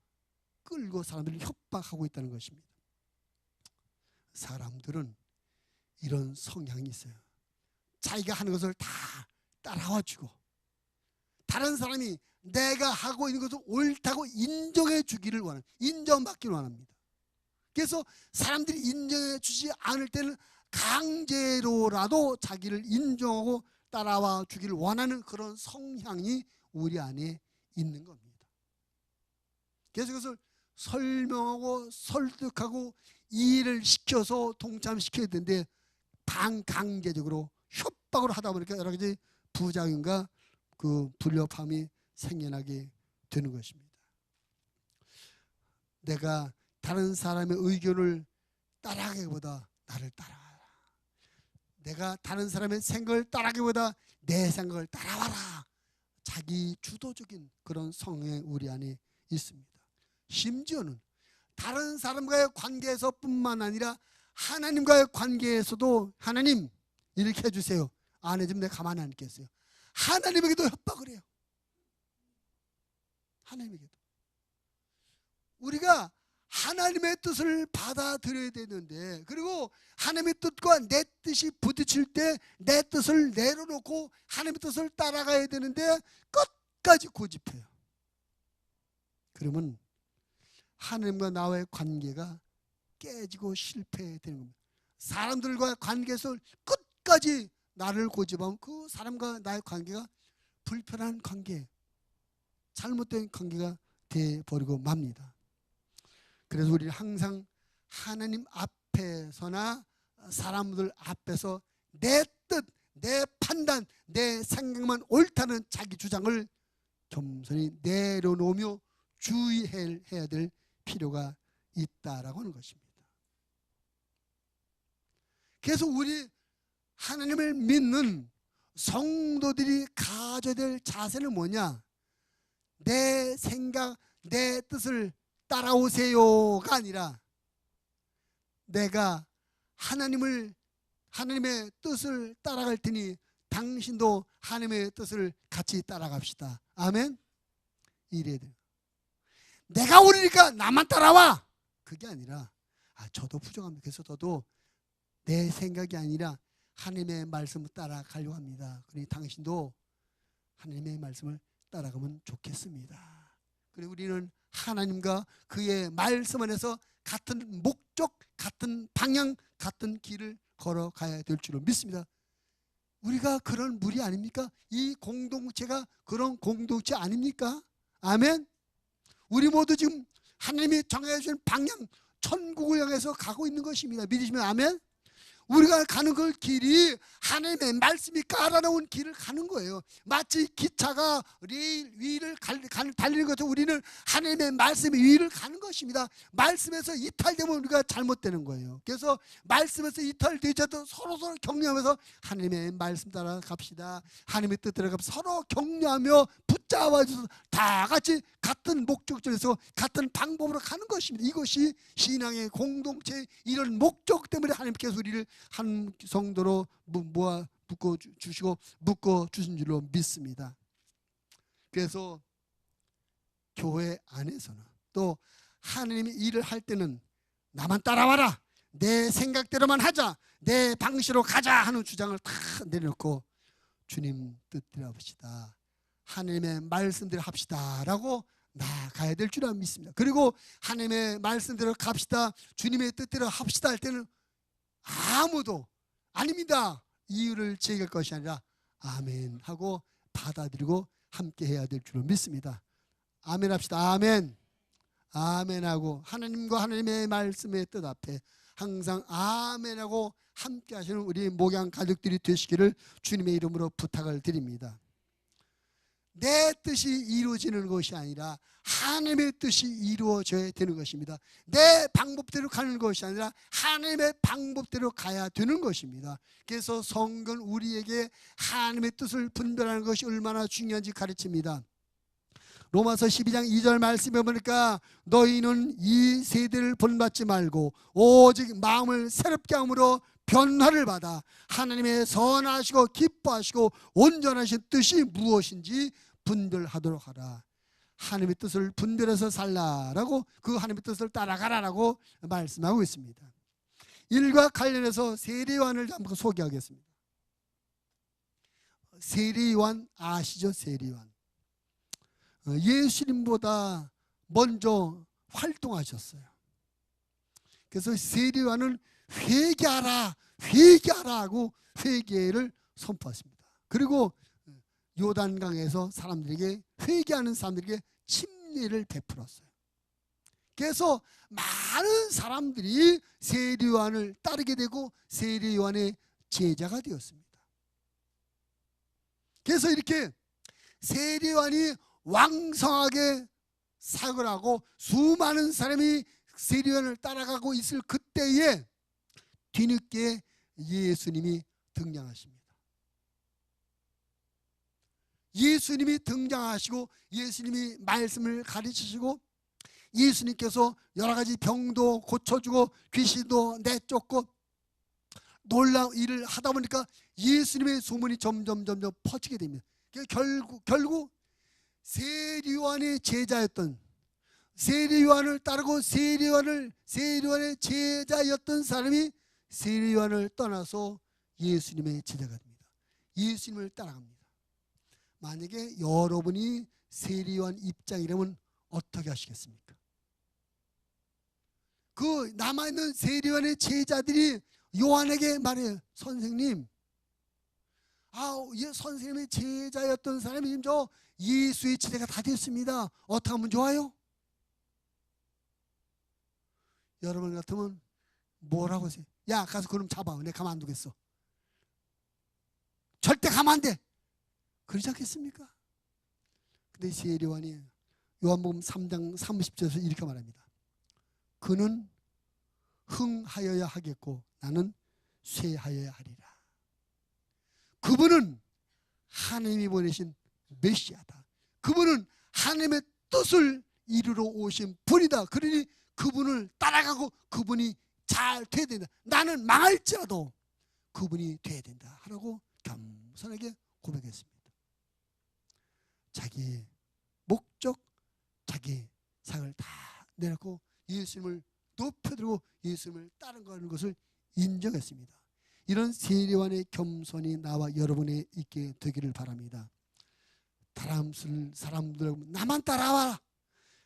끌고 사람들을 협박하고 있다는 것입니다. 사람들은 이런 성향이 있어요. 자기가 하는 것을 다 따라와 주고 다른 사람이 내가 하고 있는 것을 옳다고 인정해 주기를 원합니다. 인정받기를 원합니다. 그래서 사람들이 인정해 주지 않을 때는 강제로라도 자기를 인정하고 따라와 주기를 원하는 그런 성향이 우리 안에 있는 겁니다. 그래서 그것을 설명하고 설득하고 이해를 시켜서 동참시켜야 되는데 반강제적으로 협박으로 하다 보니까 여러 가지 부작용과 그 불협함이 생겨나게 되는 것입니다. 내가 다른 사람의 의견을 따라하기보다 나를 따라와라. 내가 다른 사람의 생각을 따라하기보다 내 생각을 따라와라. 자기 주도적인 그런 성향이 우리 안에 있습니다. 심지어는 다른 사람과의 관계에서 뿐만 아니라 하나님과의 관계에서도 하나님 이렇게 해주세요. 안 해주면 내가 가만히 안 있겠어요. 하나님에게도 협박을 해요. 하나님에게도. 우리가 하나님의 뜻을 받아들여야 되는데 그리고 하나님의 뜻과 내 뜻이 부딪힐 때 내 뜻을 내려놓고 하나님의 뜻을 따라가야 되는데 끝까지 고집해요. 그러면 하나님과 나와의 관계가 깨지고 실패되는 겁니다. 사람들과 관계에서 끝까지 나를 고집하면 그 사람과 나의 관계가 불편한 관계, 잘못된 관계가 되어버리고 맙니다. 그래서 우리는 항상 하나님 앞에서나 사람들 앞에서 내 뜻, 내 판단, 내 생각만 옳다는 자기 주장을 겸손히 내려놓으며 주의해야 될 필요가 있다라고 하는 것입니다. 그래서 우리 하나님을 믿는 성도들이 가져야 될 자세는 뭐냐? 내 생각, 내 뜻을 따라오세요가 아니라 내가 하나님의 뜻을 따라갈 테니 당신도 하나님의 뜻을 같이 따라갑시다. 아멘. 이래야 돼요. 내가 오르니까 나만 따라와. 그게 아니라 저도 부족합니다. 그래서 저도 내 생각이 아니라 하나님의 말씀을 따라가려고 합니다. 그러니 당신도 하나님의 말씀을 따라가면 좋겠습니다. 그리고 우리는 하나님과 그의 말씀 안에서 같은 목적, 같은 방향, 같은 길을 걸어가야 될 줄로 믿습니다. 우리가 그런 무리 아닙니까? 이 공동체가 그런 공동체 아닙니까? 아멘. 우리 모두 지금 하나님이 정해주신 방향, 천국을 향해서 가고 있는 것입니다. 믿으시면 아멘. 우리가 가는 그 길이 하나님의 말씀이 깔아놓은 길을 가는 거예요. 마치 기차가 레일 위를 달리는 것처럼 우리는 하나님의 말씀 위를 가는 것입니다. 말씀에서 이탈되면 우리가 잘못되는 거예요. 그래서 말씀에서 이탈되지 않도록 서로 격려하면서 하나님의 말씀 따라 갑시다. 하나님의 뜻 따라 갑시다. 서로 격려하며 붙잡아줘서 다 같이 같은 목적지에서 같은 방법으로 가는 것입니다. 이것이 신앙의 공동체, 이런 목적 때문에 하나님께서 우리를 한 성도로 모아 묶어 주시고 묶어 주신 줄로 믿습니다. 그래서 교회 안에서는 또 하나님이 일을 할 때는 나만 따라와라, 내 생각대로만 하자, 내 방식으로 가자 하는 주장을 다 내려놓고 주님 뜻대로 합시다, 하나님의 말씀대로 합시다라고 나가야 될 줄 믿습니다. 그리고 하나님의 말씀대로 갑시다, 주님의 뜻대로 합시다 할 때는 아무도 아닙니다 이유를 제기할 것이 아니라 아멘 하고 받아들이고 함께 해야 될 줄로 믿습니다. 아멘 합시다. 아멘. 아멘 하고 하나님과 하나님의 말씀의 뜻 앞에 항상 아멘 하고 함께 하시는 우리 목양 가족들이 되시기를 주님의 이름으로 부탁을 드립니다. 내 뜻이 이루어지는 것이 아니라 하나님의 뜻이 이루어져야 되는 것입니다. 내 방법대로 가는 것이 아니라 하나님의 방법대로 가야 되는 것입니다. 그래서 성경은 우리에게 하나님의 뜻을 분별하는 것이 얼마나 중요한지 가르칩니다. 로마서 12장 2절 말씀해 보니까 너희는 이 세대를 본받지 말고 오직 마음을 새롭게 함으로 변화를 받아 하나님의 선하시고 기뻐하시고 온전하신 뜻이 무엇인지 분별하도록 하라. 하나님의 뜻을 분별해서 살라라고, 그 하나님의 뜻을 따라가라라고 말씀하고 있습니다. 일과 관련해서 세례요한을 한번 소개하겠습니다. 세례요한 아시죠? 세례요한 예수님보다 먼저 활동하셨어요. 그래서 세례요한은 회개하라, 회개하라 하고 회개를 선포했습니다. 그리고 요단강에서 사람들에게, 회개하는 사람들에게 침례를 베풀었어요. 그래서 많은 사람들이 세례요한을 따르게 되고 세례요한의 제자가 되었습니다. 그래서 이렇게 세례요한이 왕성하게 사역을 하고 수많은 사람이 세례요한을 따라가고 있을 그때에 뒤늦게 예수님이 등장하십니다. 예수님이 등장하시고 예수님이 말씀을 가르치시고 예수님께서 여러 가지 병도 고쳐주고 귀신도 내쫓고 놀라운 일을 하다 보니까 예수님의 소문이 점점 퍼지게 됩니다. 결국 세례요한의 제자였던, 세례요한을 따르고 세례요한의 제자였던 사람이 세례요한을 떠나서 예수님의 제자가 됩니다. 예수님을 따라갑니다. 만약에 여러분이 세례요한 입장이라면 어떻게 하시겠습니까? 그 남아있는 세례요한의 제자들이 요한에게 말해요. 선생님, 선생님의 제자였던 사람이 지금 저 예수의 제자가 다 됐습니다. 어떻게 하면 좋아요? 여러분 같으면 뭐라고 하세요? 야, 가서 그럼 잡아. 내가 가만 안 두겠어. 절대 가만 안 돼. 그러지 않겠습니까? 근데 세례요한이 요한복음 3장 30절에서 이렇게 말합니다. 그는 흥하여야 하겠고 나는 쇠하여야 하리라. 그분은 하나님이 보내신 메시아다. 그분은 하나님의 뜻을 이루러 오신 분이다. 그러니 그분을 따라가고 그분이 잘 돼야 된다. 나는 망할지라도 그분이 돼야 된다 하라고 겸손하게 고백했습니다. 자기 목적, 자기 상을 다 내놓고 예수님을 높여들고 예수님을 따르는 것을 인정했습니다. 이런 세례관의 겸손이 나와 여러분에 있게 되기를 바랍니다. 다람술 사람들하고 나만 따라와라,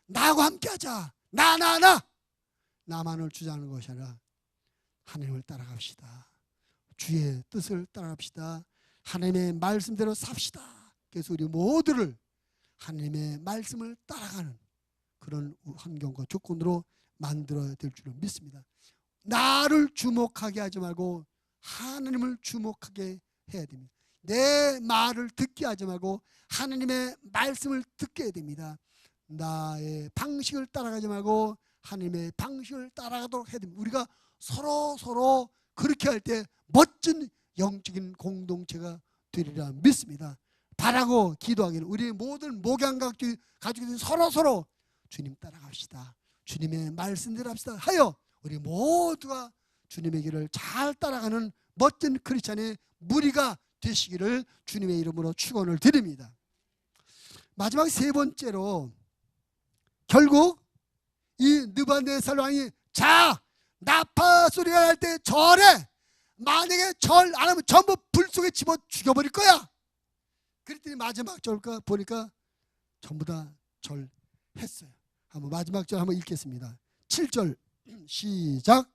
나하고 함께하자, 나만을 주장하는 것이 아니라 하나님을 따라갑시다. 주의 뜻을 따라갑시다. 하나님의 말씀대로 삽시다. 그래서 우리 모두를 하나님의 말씀을 따라가는 그런 환경과 조건으로 만들어야 될 줄을 믿습니다. 나를 주목하게 하지 말고 하나님을 주목하게 해야 됩니다. 내 말을 듣게 하지 말고 하나님의 말씀을 듣게 해야 됩니다. 나의 방식을 따라가지 말고 하나님의 방식을 따라가도록 해야 됩니다. 우리가 서로 그렇게 할 때 멋진 영적인 공동체가 되리라 믿습니다. 바라고 기도하기는 우리 모든 목양가족들이 서로 주님 따라갑시다. 주님의 말씀대로 합시다 하여 우리 모두가 주님의 길을 잘 따라가는 멋진 크리스찬의 무리가 되시기를 주님의 이름으로 축원을 드립니다. 마지막 세 번째로 결국 이 느부갓네살 왕이 자 나팔 소리가 날 때 절해. 만약에 절 안 하면 전부 불 속에 집어 죽여버릴 거야. 그랬더니 마지막 절 보니까 전부 다 절했어요. 한번 마지막 절 한번 읽겠습니다. 7절 시작.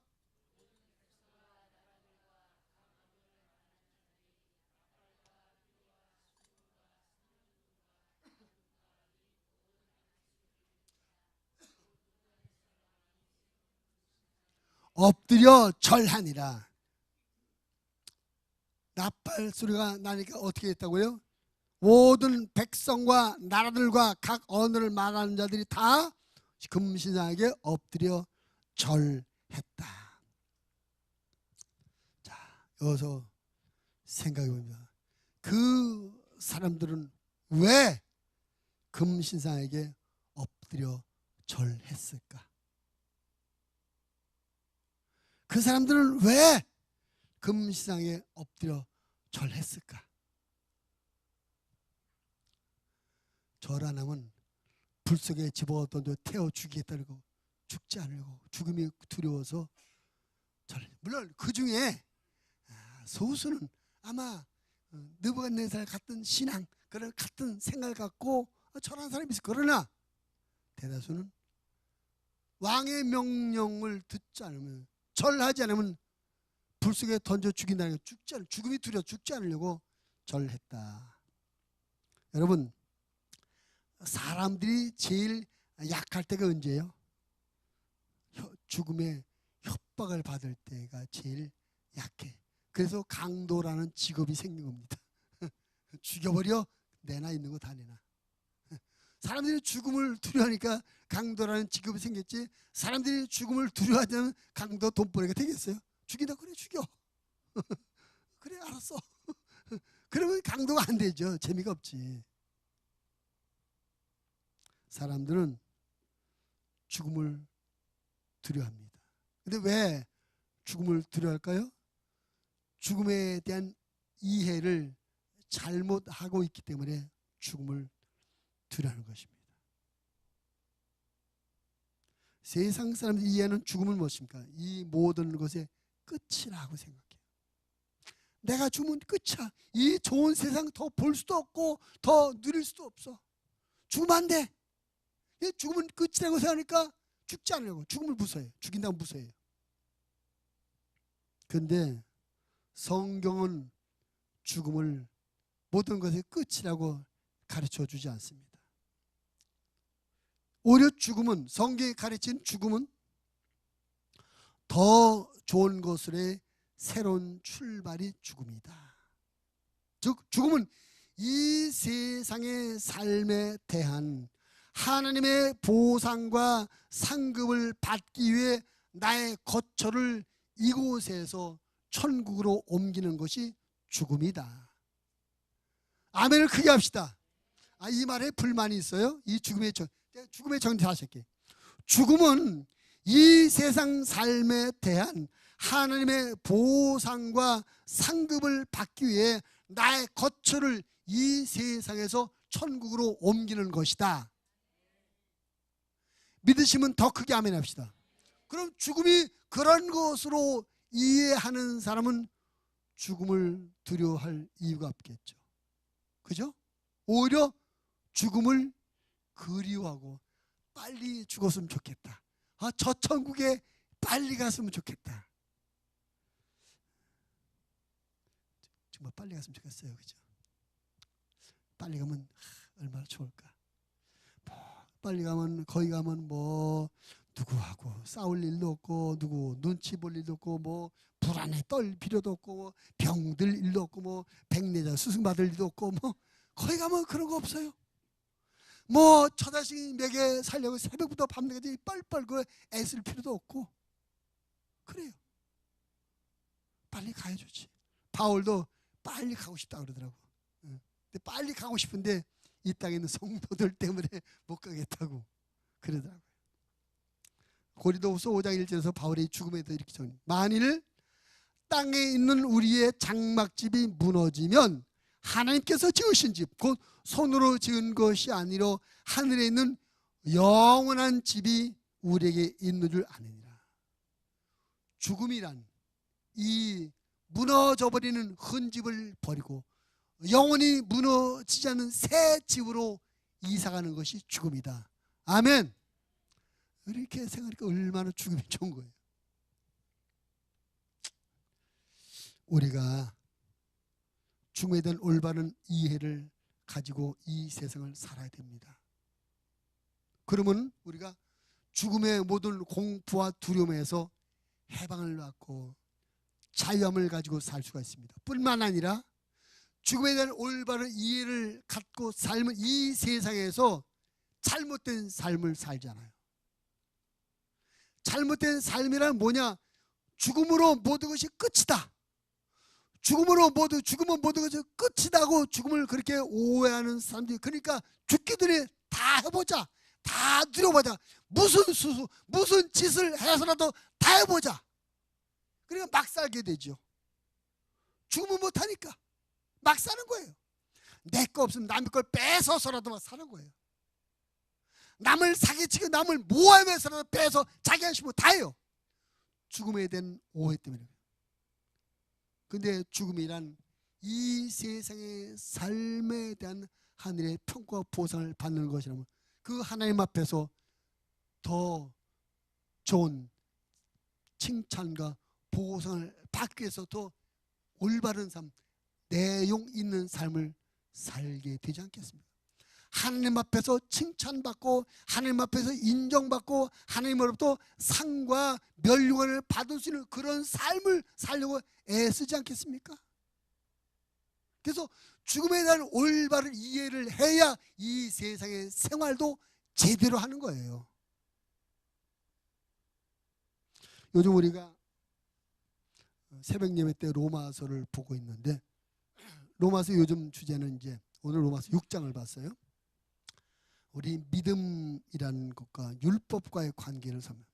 엎드려 절하니라. 나팔 소리가 나니까 어떻게 했다고요? 모든 백성과 나라들과 각 언어를 말하는 자들이 다 금신상에게 엎드려 절했다. 자, 여기서 생각해 봅니다. 그 사람들은 왜 금신상에게 엎드려 절했을까? 그 사람들은 왜 금신상에 엎드려 절했을까? 절 안 하면 불 속에 집어던져 태워 죽이겠다고, 죽지 않으려고, 죽음이 두려워서 절. 물론 그 중에 소수는 아마 느부갓네살 같은 신앙, 그런 같은 생각을 갖고 절하는 사람이 있을. 그러나 대다수는 왕의 명령을 듣지 않으면, 절하지 않으면 불 속에 던져 죽인다는 게 죽음이 두려워 죽지 않으려고 절했다. 여러분, 사람들이 제일 약할 때가 언제예요? 죽음의 협박을 받을 때가 제일 약해. 그래서 강도라는 직업이 생긴 겁니다. 죽여버려, 내나 있는 거 다 내놔. 사람들이 죽음을 두려워하니까 강도라는 직업이 생겼지, 사람들이 죽음을 두려워하지 않으면 강도 돈벌이가 되겠어요? 죽인다 그래, 죽여. 그래, 알았어. 그러면 강도가 안 되죠. 재미가 없지. 사람들은 죽음을 두려워합니다. 근데 왜 죽음을 두려워할까요? 죽음에 대한 이해를 잘못하고 있기 때문에 죽음을 두려워하는 것입니다. 세상 사람들이 이해하는 죽음은 무엇입니까? 이 모든 것의 끝이라고 생각해요. 내가 죽으면 끝이야. 이 좋은 세상 더 볼 수도 없고 더 누릴 수도 없어. 죽으면 안 돼. 죽음은 끝이라고 생각하니까 죽지 않으려고 죽음을 무서워해요. 죽인다고 무서워해요. 그런데 성경은 죽음을 모든 것의 끝이라고 가르쳐 주지 않습니다. 오히려 죽음은, 성경이 가르친 죽음은 더 좋은 것으로의 새로운 출발이 죽음이다. 즉 죽음은 이 세상의 삶에 대한 하나님의 보상과 상급을 받기 위해 나의 거처를 이곳에서 천국으로 옮기는 것이 죽음이다. 아멘을 크게 합시다. 이 말에 불만이 있어요? 이 죽음의 정리 다시 할게요. 죽음은 이 세상 삶에 대한 하나님의 보상과 상급을 받기 위해 나의 거처를 이 세상에서 천국으로 옮기는 것이다. 믿으시면 더 크게 아멘 합시다. 그럼 죽음이 그런 것으로 이해하는 사람은 죽음을 두려워할 이유가 없겠죠. 그죠? 오히려 죽음을 그리워하고 빨리 죽었으면 좋겠다. 저 천국에 빨리 갔으면 좋겠다. 정말 빨리 갔으면 좋겠어요. 그죠? 빨리 가면 얼마나 좋을까. 빨리 가면 거기 가면 누구하고 싸울 일도 없고 누구 눈치 볼 일도 없고 불안에 떨 필요도 없고 병들 일도 없고 백내자 수술 받을 일도 없고 거기 가면 그런 거 없어요. 처자식 먹여 살려고 새벽부터 밤늦게까지 뻘뻘 애쓸 필요도 없고 그래요. 빨리 가야 좋지. 바울도 빨리 가고 싶다 그러더라고. 근데 빨리 가고 싶은데 이 땅에 있는 성도들 때문에 못 가겠다고 그러더라고요. 고린도후서 5장 1절에서 바울의 죽음에 대해서 이렇게 정리. 만일 땅에 있는 우리의 장막집이 무너지면 하나님께서 지으신 집, 곧 손으로 지은 것이 아니라 하늘에 있는 영원한 집이 우리에게 있는 줄 아느니라. 죽음이란 이 무너져버리는 흔집을 버리고 영원히 무너지지 않는 새 집으로 이사가는 것이 죽음이다. 아멘. 이렇게 생각하니까 얼마나 죽음이 좋은 거예요. 우리가 죽음에 대한 올바른 이해를 가지고 이 세상을 살아야 됩니다. 그러면 우리가 죽음의 모든 공포와 두려움에서 해방을 받고 자유함을 가지고 살 수가 있습니다. 뿐만 아니라 죽음에 대한 올바른 이해를 갖고 살면 이 세상에서 잘못된 삶을 살잖아요. 잘못된 삶이란 뭐냐? 죽음으로 모든 것이 끝이다. 죽음은 모든 것이 끝이다고 죽음을 그렇게 오해하는 사람들이, 그러니까 죽기 전에 다 해보자, 다 누려보자, 무슨 짓을 해서라도 다 해보자. 그러니까 막 살게 되죠. 죽으면 못하니까 막 사는 거예요. 내 거 없으면 남의 걸 뺏어서라도 막 사는 거예요. 남을 사기치고 남을 모함해서라도 빼서 자기 한심으로 다 해요. 죽음에 대한 오해 때문에. 근데 죽음이란 이 세상의 삶에 대한 하늘의 평가와 보상을 받는 것이라면 그 하나님 앞에서 더 좋은 칭찬과 보상을 받기 위해서 더 올바른 삶, 내용 있는 삶을 살게 되지 않겠습니까? 하나님 앞에서 칭찬받고 하나님 앞에서 인정받고 하나님으로부터 상과 멸류관을 받을 수 있는 그런 삶을 살려고 애쓰지 않겠습니까? 그래서 죽음에 대한 올바른 이해를 해야 이 세상의 생활도 제대로 하는 거예요. 요즘 우리가 새벽 예배 때 로마서를 보고 있는데, 로마서 요즘 주제는 이제 오늘 로마서 6장을 봤어요. 우리 믿음이라는 것과 율법과의 관계를 삼는,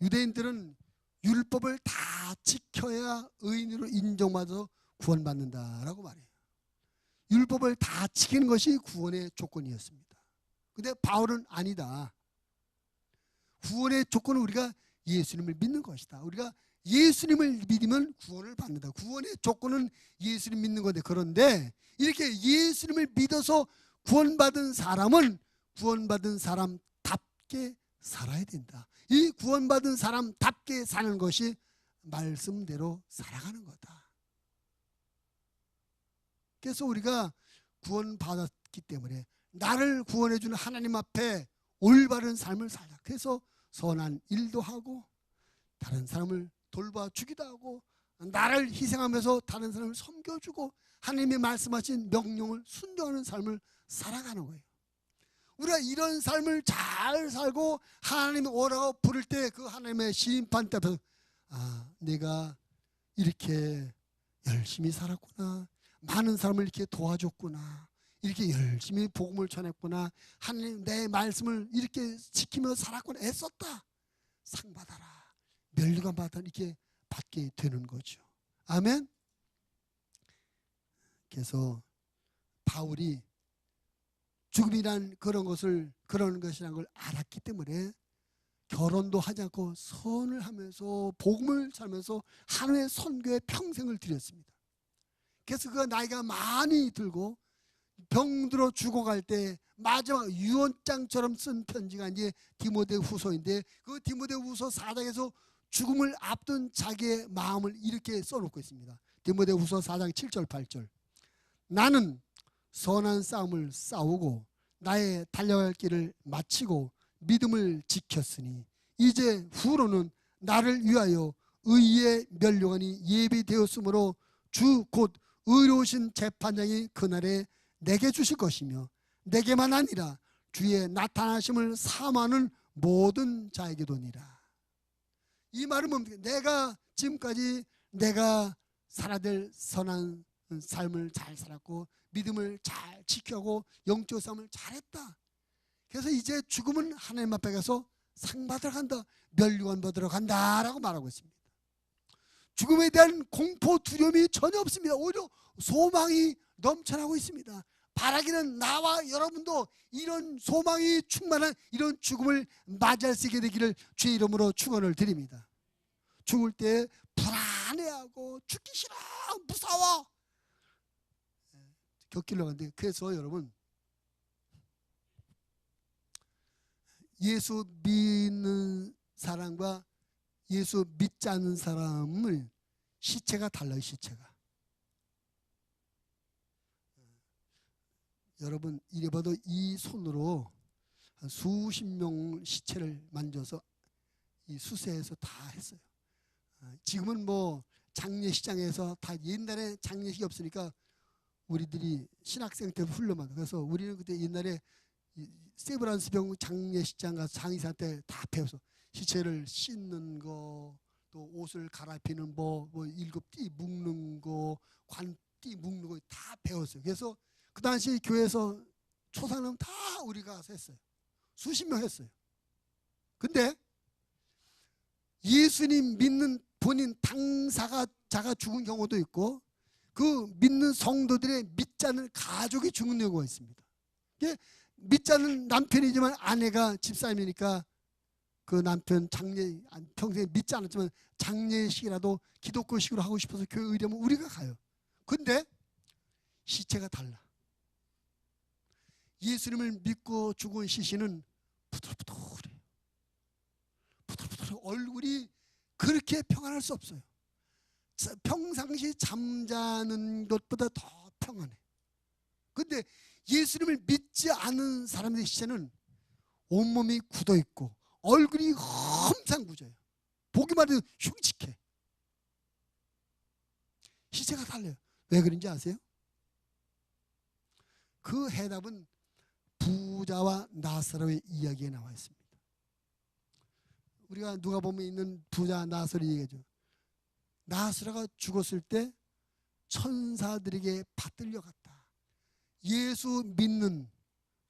유대인들은 율법을 다 지켜야 의인으로 인정받아서 구원받는다라고 말해요. 율법을 다 지키는 것이 구원의 조건이었습니다. 근데 바울은 아니다. 구원의 조건은 우리가 예수님을 믿는 것이다. 우리가 예수님을 믿으면 구원을 받는다. 구원의 조건은 예수님 믿는 건데, 그런데 이렇게 예수님을 믿어서 구원받은 사람은 구원받은 사람답게 살아야 된다. 이 구원받은 사람답게 사는 것이 말씀대로 살아가는 거다. 그래서 우리가 구원받았기 때문에 나를 구원해 주는 하나님 앞에 올바른 삶을 살자. 그래서 선한 일도 하고 다른 사람을 돌봐주기도 하고 나를 희생하면서 다른 사람을 섬겨주고 하나님이 말씀하신 명령을 순종하는 삶을 살아가는 거예요. 우리가 이런 삶을 잘 살고 하나님이 오라고 부를 때 그 하나님의 심판 때 앞에서 내가 이렇게 열심히 살았구나, 많은 사람을 이렇게 도와줬구나, 이렇게 열심히 복음을 전했구나, 하나님 내 말씀을 이렇게 지키며 살았구나, 애썼다, 상 받아라, 면류관 받아, 이렇게 받게 되는 거죠. 아멘. 그래서 바울이 죽음이란 그런 것이라는 걸 알았기 때문에 결혼도 하지 않고 선을 하면서 복음을 살면서 하나님의 선교에 평생을 들였습니다. 그래서 그가 나이가 많이 들고 병들어 죽어갈 때 마지막 유언장처럼 쓴 편지가 이제 디모데후서인데, 그 디모데후서 4장에서 죽음을 앞둔 자기의 마음을 이렇게 써놓고 있습니다. 디모데후서 4장 7절 8절. 나는 선한 싸움을 싸우고 나의 달려갈 길을 마치고 믿음을 지켰으니 이제 후로는 나를 위하여 의의 면류관이 예비되었으므로 주 곧 의로우신 재판장이 그날에 내게 주실 것이며 내게만 아니라 주의 나타나심을 사모하는 모든 자에게도니라. 이 말은 뭡니까? 내가 지금까지 내가 살아야 될 선한 삶을 잘 살았고 믿음을 잘 지켜고 영적 싸움을 잘했다. 그래서 이제 죽음은 하나님 앞에 가서 상 받으러 간다, 면류관 받으러 간다라고 말하고 있습니다. 죽음에 대한 공포 두려움이 전혀 없습니다. 오히려 소망이 넘쳐나고 있습니다. 바라기는 나와 여러분도 이런 소망이 충만한 이런 죽음을 맞이할 수 있게 되기를 주의 이름으로 축원을 드립니다. 죽을 때 불안해하고 죽기 싫어, 무서워, 곁길로 가는데, 그래서 여러분 예수 믿는 사람과 예수 믿지 않는 사람을 시체가 달라요. 시체가. 여러분 이래 봐도 이 손으로 한 수십 명 시체를 만져서 이 수세해서 다 했어요. 지금은 뭐 장례식장에서 다, 옛날에 장례식이 없으니까 우리들이 신학생 때 훈련만. 그래서 우리는 그때 옛날에 세브란스 병 장례식장 가서 장의사한테 다 배워서 시체를 씻는 거, 또 옷을 갈아입히는 뭐 일곱 띠 묶는 거, 관띠 묶는 거 다 배웠어요. 그래서 그 당시 교회에서 초상은 다 우리가 가서 했어요. 수십 명 했어요. 근데 예수님 믿는 본인 당사자가 죽은 경우도 있고 그 믿는 성도들의 믿지 않는 가족이 죽는 경우가 있습니다. 믿지 않는 남편이지만 아내가 집사님이니까 그 남편 평생 믿지 않았지만 장례식이라도 기독교식으로 하고 싶어서 교회 의뢰면 우리가 가요. 근데 시체가 달라. 예수님을 믿고 죽은 시신은 부들부들해요. 부들부들해. 얼굴이 그렇게 평안할 수 없어요. 평상시 잠자는 것보다 더 평안해. 근데 예수님을 믿지 않은 사람들의 시체는 온몸이 굳어있고 얼굴이 험상궂어요. 보기만 해도 흉측해. 시체가 달라요. 왜 그런지 아세요? 그 해답은 부자와 나사로의 이야기에 나와 있습니다. 우리가 누가복음에 있는 부자 나사로 얘기죠. 나사로가 죽었을 때 천사들에게 받들려 갔다. 예수 믿는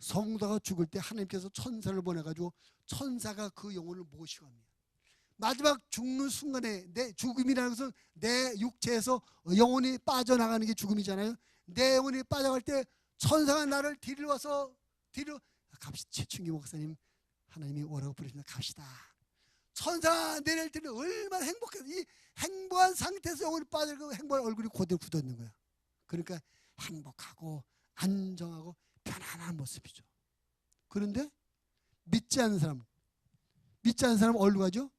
성도가 죽을 때 하나님께서 천사를 보내가지고 천사가 그 영혼을 모시고 갑니다. 마지막 죽는 순간에 내 죽음이라는 것은 내 육체에서 영혼이 빠져나가는 게 죽음이잖아요. 내 영혼이 빠져갈 때 천사가 나를 데려와서 갑시다. 최충기 목사님 하나님이 오라고 부르십니다. 갑시다. 천사가 내릴 때는 얼마나 행복해요. 이 행복한 상태에서 영혼이 빠져가고 행복한 얼굴이 그대로 굳어 있는 거야. 그러니까 행복하고 안정하고 편안한 모습이죠. 그런데 믿지 않는 사람은 어디로 가죠?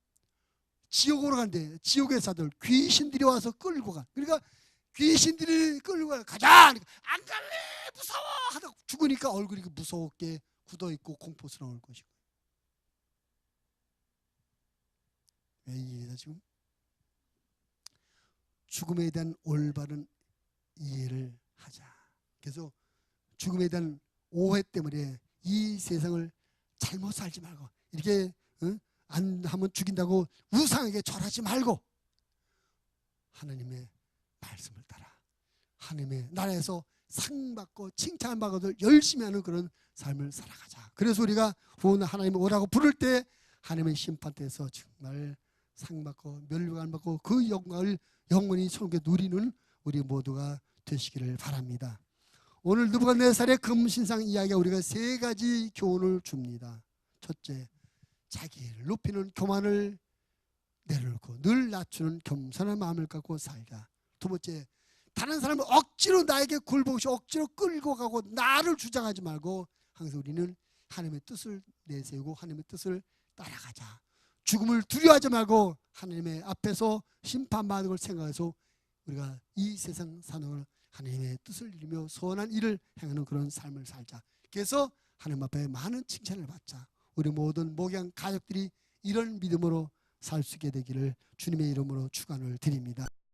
지옥으로 간대. 지옥의 사들, 귀신들이 와서 끌고 가. 그러니까 귀신들이 끌고 가자. 안 갈래, 무서워 하다 죽으니까 얼굴이 무섭게 굳어있고 공포스러울 것이고. 왜 이해다 지금? 죽음에 대한 올바른 이해를 하자. 그래서 죽음에 대한 오해 때문에 이 세상을 잘못 살지 말고 이렇게 안 하면 죽인다고 우상에게 절하지 말고 하나님의 말씀을 따라 하나님의 나라에서 상받고 칭찬받고도 열심히 하는 그런 삶을 살아가자. 그래서 우리가 하나님 오라고 부를 때 하나님의 심판대에서 정말 상받고 멸류관 받고 그 영광을 영원히 천국에 누리는 우리 모두가 되시기를 바랍니다. 오늘 느부갓네살의 금신상 이야기가 우리가 세 가지 교훈을 줍니다. 첫째, 자기를 높이는 교만을 내려놓고 늘 낮추는 겸손한 마음을 갖고 살자. 두 번째, 다른 사람을 억지로 나에게 굴복시 억지로 끌고 가고 나를 주장하지 말고 항상 우리는 하나님의 뜻을 내세우고 하나님의 뜻을 따라가자. 죽음을 두려워하지 말고 하나님의 앞에서 심판받는 걸 생각해서 우리가 이 세상 사는 하나님의 뜻을 이루며 선한 일을 행하는 그런 삶을 살자. 그래서 하나님 앞에 많은 칭찬을 받자. 우리 모든 목양 가족들이 이런 믿음으로 살 수 있게 되기를 주님의 이름으로 축원을 드립니다.